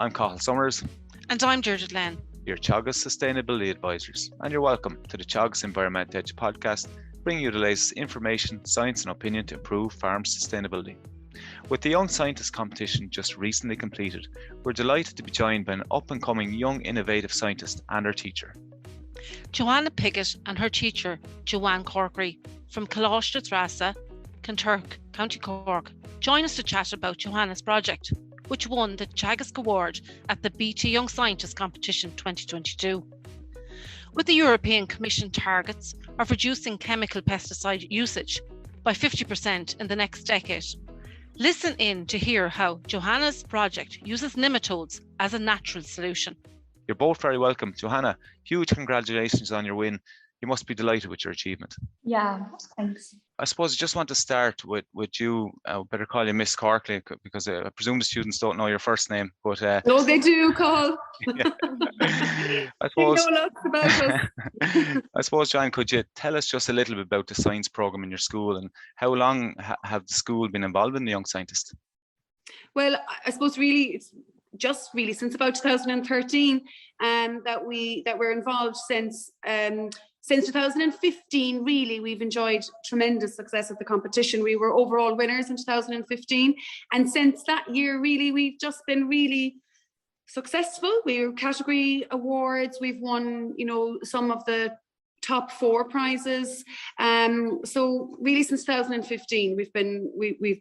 I'm Cathal Summers. And I'm Deirdre, your Teagasc Sustainability Advisors, and you're welcome to the Teagasc Environment Edge podcast, bringing you the latest information, science and opinion to improve farm sustainability. With the Young Scientist competition just recently completed, we're delighted to be joined by an up-and-coming young innovative scientist and her teacher. Johannah Pigott and her teacher, Joanne Corkery, from Coláiste Treasa, Kanturk, County Cork, join us to chat about Johannah's project, which won the Teagasc Award at the BT Young Scientist Competition 2022. With the European Commission targets of reducing chemical pesticide usage by 50% in the next decade, listen in to hear how Johannah's project uses nematodes as a natural solution. You're both very welcome. Johannah, huge congratulations on your win. You must be delighted with your achievement. Yeah, thanks. I suppose I just want to start with you. I better call you Miss Corkery because I presume the students don't know your first name. But no, they do, Carl. I suppose, they know lots about us. I suppose, Joanne, could you tell us just a little bit about the science program in your school and how long have the school been involved in the Young Scientist? Well, I suppose really it's just really since about 2013 that we're involved since 2015. Really, we've enjoyed tremendous success at the competition. We were overall winners in 2015, and since that year really we've just been really successful. We were category awards, we've won some of the top 4 prizes, so really since 2015 we've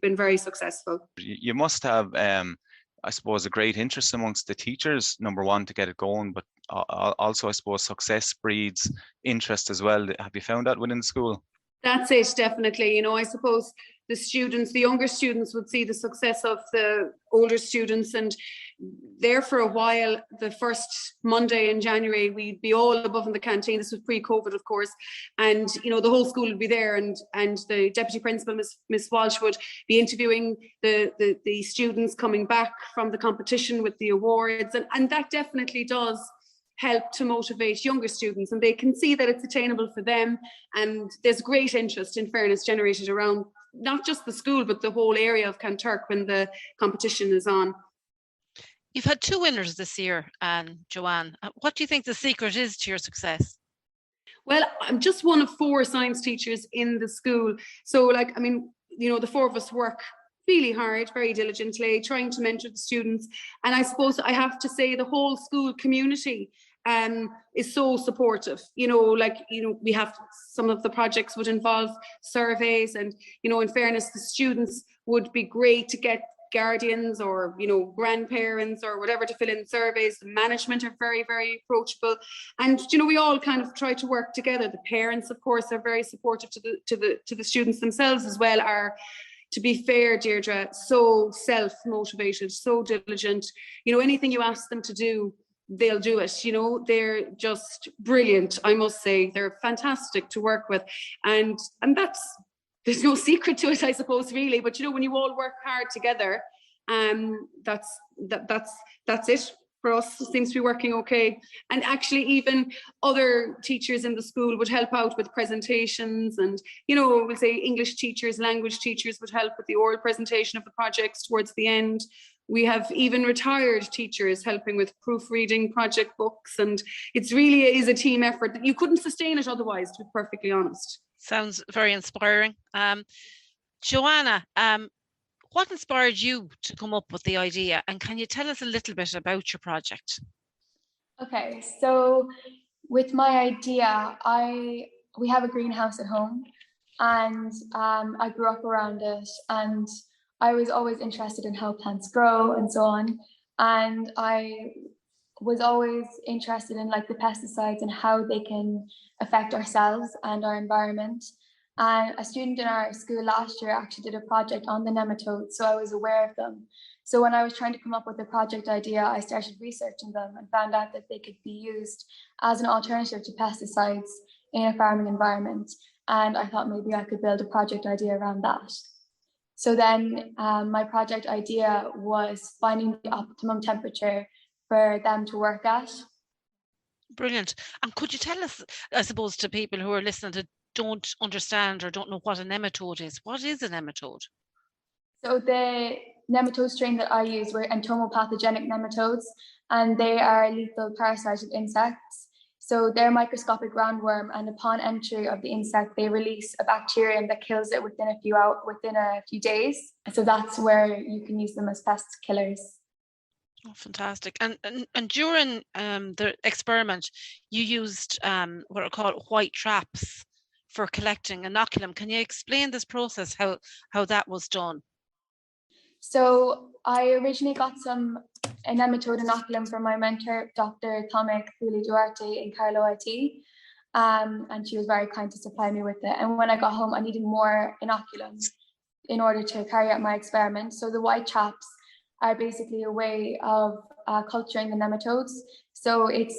been very successful. You must have I suppose a great interest amongst the teachers, number one, to get it going, but also I suppose success breeds interest as well. Have you found that within the school? That's it, definitely. I suppose the younger students would see the success of the older students, and there for a while, the first Monday in January, we'd be all above in the canteen. This was pre-COVID, of course, and the whole school would be there, and the deputy principal, Miss Walsh, would be interviewing the students coming back from the competition with the awards, and that definitely does help to motivate younger students, and they can see that it's attainable for them, and there's great interest, in fairness, generated around not just the school but the whole area of Kanturk when the competition is on. You've had 2 winners this year, Joanne. What do you think the secret is to your success? Well, I'm just one of 4 science teachers in the school, so the 4 of us work really hard, very diligently, trying to mentor the students, and I suppose I have to say the whole school community is so supportive. We have some of the projects would involve surveys, and in fairness, the students would be great to get guardians or grandparents or whatever to fill in surveys. The management are very, very approachable, and we all kind of try to work together. The parents, of course, are very supportive to the students themselves as well. Are, to be fair, Deirdre, so self-motivated, so diligent. Anything you ask them to do, they'll do it. They're just brilliant, I must say. They're fantastic to work with, and there's no secret to it, I suppose, really. But when you all work hard together, that's it. For us, it seems to be working okay. And actually, even other teachers in the school would help out with presentations, and we'll say English teachers, language teachers would help with the oral presentation of the projects towards the end. We have even retired teachers helping with proofreading project books, and it's really is a team effort that you couldn't sustain it otherwise, to be perfectly honest. Sounds very inspiring. Joanna, what inspired you to come up with the idea, and can you tell us a little bit about your project? Okay, so with my idea, we have a greenhouse at home, and I grew up around it, and I was always interested in how plants grow and so on, and I was always interested in the pesticides and how they can affect ourselves and our environment. And a student in our school last year actually did a project on the nematodes, so I was aware of them. So when I was trying to come up with a project idea, I started researching them and found out that they could be used as an alternative to pesticides in a farming environment. And I thought maybe I could build a project idea around that. So then my project idea was finding the optimum temperature for them to work at. Brilliant. And could you tell us, I suppose, to people who are listening that don't understand or don't know what a nematode is, what is a nematode? So the nematode strain that I used were entomopathogenic nematodes, and they are lethal parasites of insects. So they're microscopic roundworm, and upon entry of the insect, they release a bacterium that kills it within a few days. So that's where you can use them as pest killers. Oh, fantastic. And during the experiment, you used what are called white traps for collecting inoculum. Can you explain this process, how that was done? So I originally got a nematode inoculum from my mentor, Dr. Tomek Duarte in Carlo IT, and she was very kind to supply me with it. And when I got home, I needed more inoculums in order to carry out my experiment. So the white traps are basically a way of culturing the nematodes. So it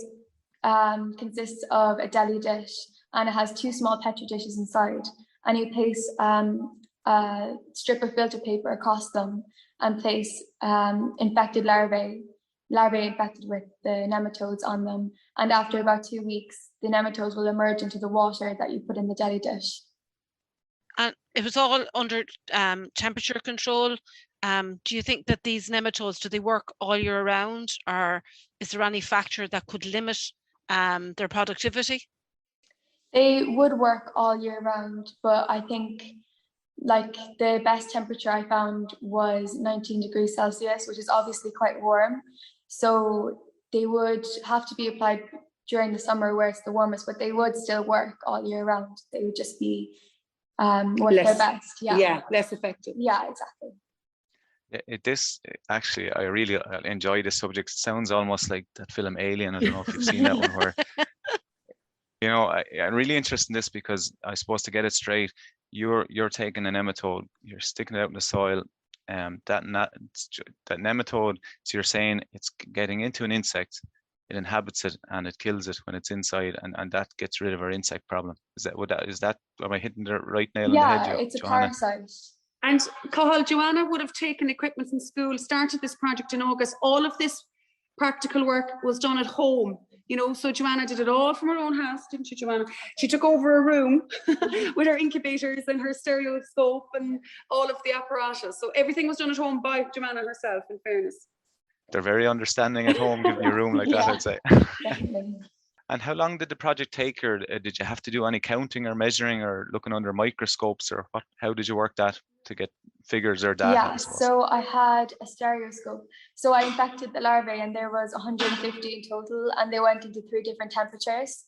consists of a deli dish, and it has 2 small petri dishes inside, and you place a strip of filter paper across them and place infected larvae infected with the nematodes on them. And after about 2 weeks, the nematodes will emerge into the water that you put in the deli dish. And it was all under temperature control. Do you think that these nematodes, do they work all year round, or is there any factor that could limit their productivity? They would work all year round, but I think like the best temperature I found was 19 degrees Celsius, which is obviously quite warm. So they would have to be applied during the summer where it's the warmest, but they would still work all year round. They would just be work their best. Yeah, less effective. Yeah, exactly. This actually, I really enjoy this subject. It sounds almost like that film Alien. I don't know if you've seen that one, where I'm really interested in this because I suppose, to get it straight, you're taking a nematode, you're sticking it out in the soil, that nematode. So you're saying it's getting into an insect, it inhabits it, and it kills it when it's inside, and that gets rid of our insect problem. Am I hitting the right nail on the head? Yeah, it's a Johanna? parasite. And Cathal, Joanna would have taken equipment from school, started this project in August. All of this practical work was done at home, so Joanna did it all from her own house, didn't you, Joanna? She took over a room with her incubators and her stereoscope and all of the apparatus. So everything was done at home by Joanna herself, in fairness. They're very understanding at home, giving you a room like that, I'd say. Definitely. And how long did the project take, or did you have to do any counting or measuring or looking under microscopes, or what? How did you work that to get figures or data? Yeah, so I had a stereoscope. So I infected the larvae, and there was 150 in total, and they went into 3 different temperatures.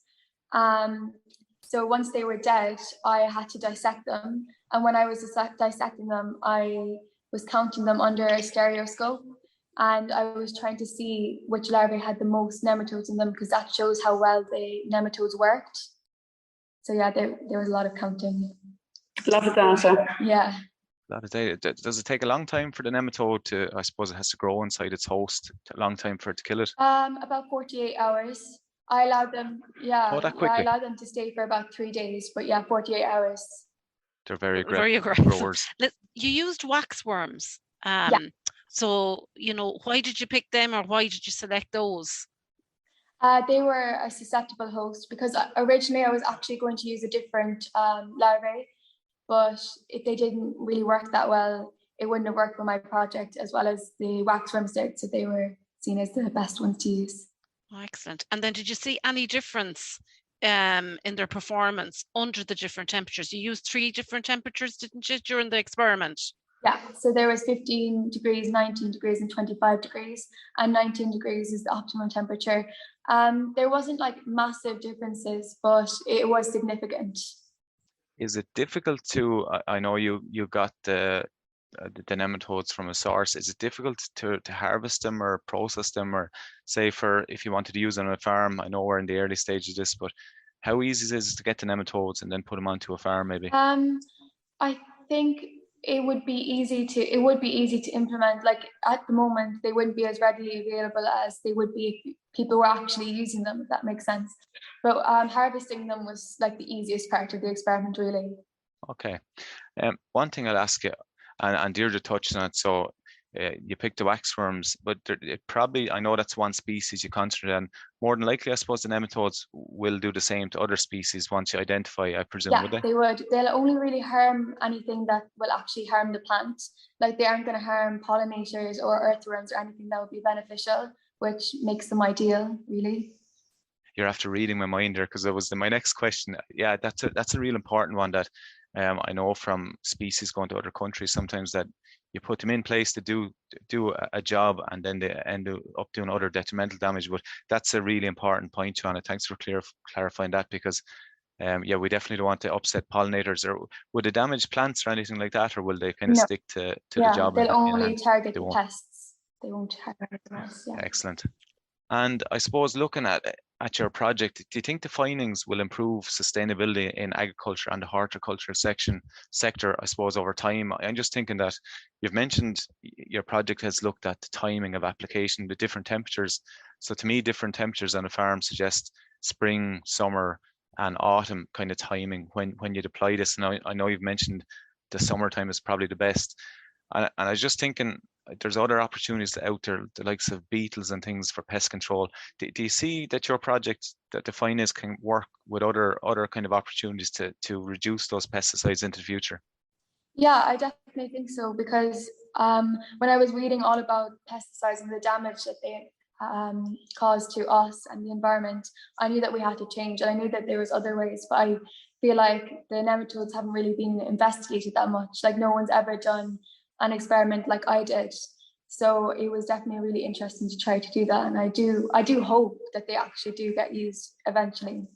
So once they were dead, I had to dissect them. And when I was dissecting them, I was counting them under a stereoscope. And I was trying to see which larvae had the most nematodes in them, because that shows how well the nematodes worked. So yeah, there was a lot of counting. Love the data. Yeah. A lot of data. Does it take a long time for the nematode to, I suppose it has to grow inside its host, a long time for it to kill it? About 48 hours. I allowed them, that quickly? I allowed them to stay for about 3 days, but yeah, 48 hours. They're very aggressive. Very aggressive growers. You used waxworms. Yeah. So, why did you pick them, or why did you select those? They were a susceptible host, because originally I was actually going to use a different larvae, but if they didn't really work that well, it wouldn't have worked for my project as well as the waxworms did. So they were seen as the best ones to use. Oh, excellent. And then did you see any difference in their performance under the different temperatures? You used 3 different temperatures, didn't you, during the experiment? Yeah, so there was 15 degrees, 19 degrees, and 25 degrees, and 19 degrees is the optimum temperature. There wasn't like massive differences, but it was significant. Is it difficult to? I know you got the nematodes from a source. Is it difficult to harvest them or process them, or say if you wanted to use them on a farm? I know we're in the early stages of this, but how easy is it to get the nematodes and then put them onto a farm, maybe? I think it would be easy to implement. Like at the moment, they wouldn't be as readily available as they would be if people were actually using them, if that makes sense. But harvesting them was like the easiest part of the experiment, really. Okay. One thing I'll ask you, and Deirdre touched on it. So you picked the waxworms, but it probably, I know that's one species you concentrate on. More than likely, I suppose the nematodes will do the same to other species once you identify, I presume, would Yeah, they? they would. They'll only really harm anything that will actually harm the plant. Like they aren't going to harm pollinators or earthworms or anything that would be beneficial, which makes them ideal, really. You're after reading my mind there, because that was my next question. Yeah, that's a real important one that I know from species going to other countries sometimes, that you put them in place to do a job and then they end up doing other detrimental damage. But that's a really important point, Joanna. Thanks for clarifying that, because yeah, we definitely don't want to upset pollinators. Or would they damage plants or anything like that, or will they kind of No. stick to the job They'll in only hand? target They the won't. pests. They won't harm anything else. Yeah. Excellent. And I suppose looking at your project, do you think the findings will improve sustainability in agriculture and the horticulture sector, I suppose, over time? I'm just thinking that you've mentioned your project has looked at the timing of application with different temperatures. So to me, different temperatures on a farm suggest spring, summer, and autumn kind of timing when you'd apply this. And I know you've mentioned the summertime is probably the best. And I was just thinking, there's other opportunities out there, the likes of beetles and things for pest control. Do you see that your project, that the finance can work with other kind of opportunities to reduce those pesticides into the future? Yeah, I definitely think so, because when I was reading all about pesticides and the damage that they cause to us and the environment, I knew that we had to change, and I knew that there was other ways, but I feel like the nematodes haven't really been investigated that much. Like no one's ever done an experiment like I did. So it was definitely really interesting to try to do that. And I do hope that they actually do get used eventually.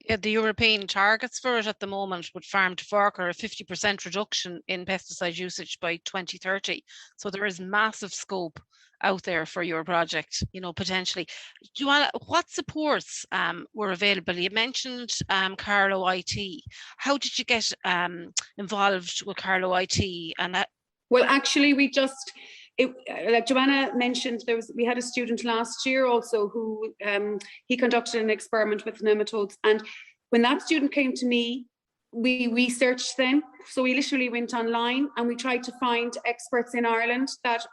Yeah, the European targets for it at the moment with farm to fork are a 50% reduction in pesticide usage by 2030. So there is massive scope out there for your project, potentially. Joanna, what supports were available? You mentioned Carlow IT. How did you get involved with Carlow IT? And well, actually, like Joanna mentioned, we had a student last year also who he conducted an experiment with nematodes, and when that student came to me, we researched them. So we literally went online and we tried to find experts in Ireland that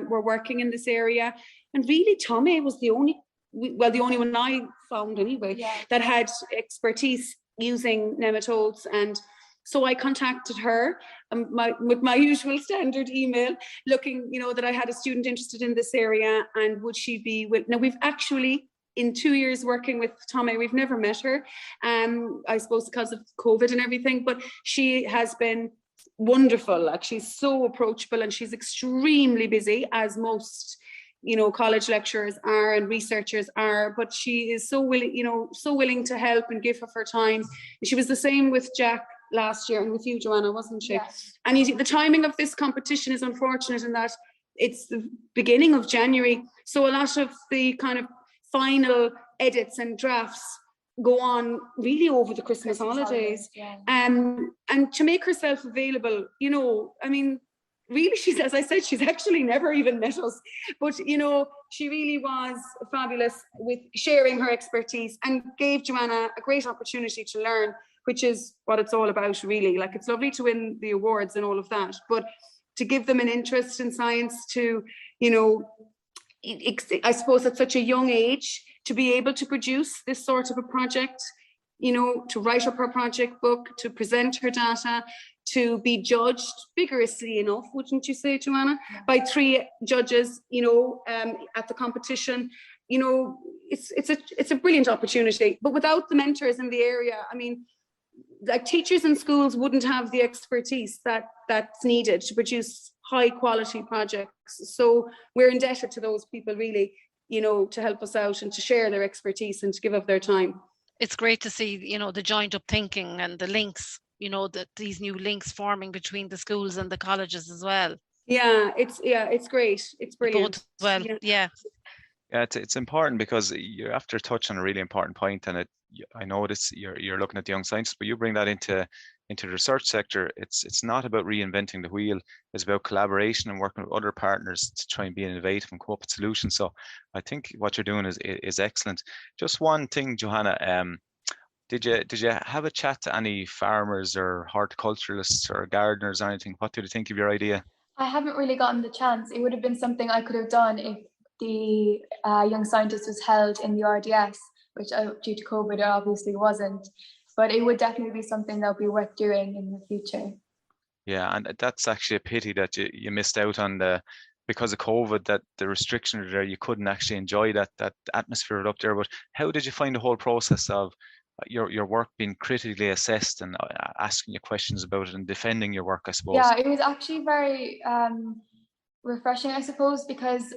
were working in this area, and really Tommy was the only one I found anyway, that had expertise using nematodes. And so I contacted her with my usual standard email, looking, that I had a student interested in this area, and would she be now we've actually, in 2 years working with Tommy, we've never met her, I suppose because of COVID and everything, but she has been wonderful. Like, she's so approachable, and she's extremely busy, as most college lecturers are and researchers are, but she is so willing to help and give of her time. She was the same with Jack last year, and with you, Joanna, wasn't she? Yes. And the timing of this competition is unfortunate in that it's the beginning of January, so a lot of the kind of final edits and drafts go on really over the Christmas holidays. Yeah. And to make herself available, really, as I said, she's actually never even met us, but she really was fabulous with sharing her expertise, and gave Joanna a great opportunity to learn, which is what it's all about, really. Like, it's lovely to win the awards and all of that, but to give them an interest in science, to I suppose at such a young age, to be able to produce this sort of a project, to write up her project book, to present her data, to be judged vigorously enough, wouldn't you say, Joanna, by 3 judges, at the competition. It's a brilliant opportunity. But without the mentors in the area, like, teachers in schools wouldn't have the expertise that's needed to produce high quality projects. So we're indebted to those people, really, to help us out and to share their expertise and to give up their time. It's great to see, the joined up thinking and the links, that these new links forming between the schools and the colleges as well. Yeah, it's great. It's brilliant. Both, yeah. Yeah, it's important, because you're after touch on a really important point, and I know you're looking at the young scientists, but you bring that into the research sector. It's not about reinventing the wheel. It's about collaboration and working with other partners to try and be innovative and come up with solutions. So I think what you're doing is excellent. Just one thing, Johanna, did you have a chat to any farmers or horticulturalists or gardeners or anything? What did you think of your idea? I haven't really gotten the chance. It would have been something I could have done if the Young Scientist was held in the RDS, which due to COVID obviously wasn't. But it would definitely be something that would be worth doing in the future. Yeah, and that's actually a pity that you missed out on because of COVID, that the restrictions were there, you couldn't actually enjoy that atmosphere up there. But how did you find the whole process of your work being critically assessed and asking you questions about it and defending your work, I suppose? Yeah, it was actually very refreshing, I suppose, because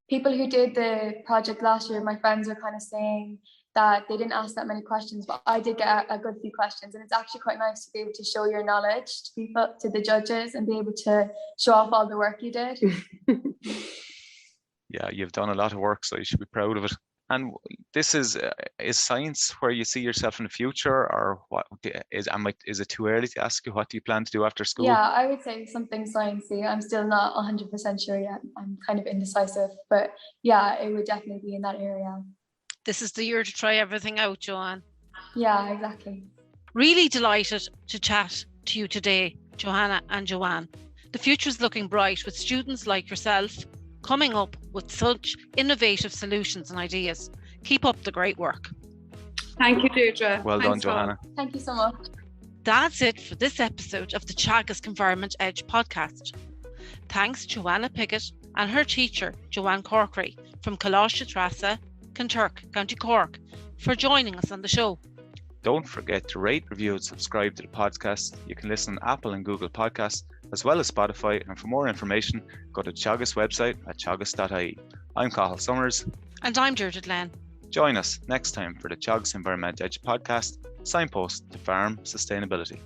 people who did the project last year, my friends were kind of saying that they didn't ask that many questions, but I did get a good few questions, and it's actually quite nice to be able to show your knowledge to people, to the judges, and be able to show off all the work you did. Yeah, you've done a lot of work, so you should be proud of it. And this is science where you see yourself in the future, or what is it too early to ask you what do you plan to do after school? Yeah, I would say something sciencey. I'm still not 100% sure yet. I'm kind of indecisive, but yeah, it would definitely be in that area. This is the year to try everything out, Joanne. Yeah, exactly. Really delighted to chat to you today, Johannah and Joanne. The future is looking bright with students like yourself coming up with such innovative solutions and ideas. Keep up the great work. Thank you, Deirdre. Well done, Johannah. Thank you so much. That's it for this episode of the Teagasc Environment Edge podcast. Thanks Johanna Pigott and her teacher, Joanne Corkery, from Coláiste Treasa, Kanturk, County Cork, for joining us on the show. Don't forget to rate, review and subscribe to the podcast. You can listen on Apple and Google Podcasts, as well as Spotify. And for more information, go to the Teagasc website at teagasc.ie. I'm Cathal Summers. And I'm Deirdre Glenn. Join us next time for the Teagasc Environment Edge podcast, signpost to farm sustainability.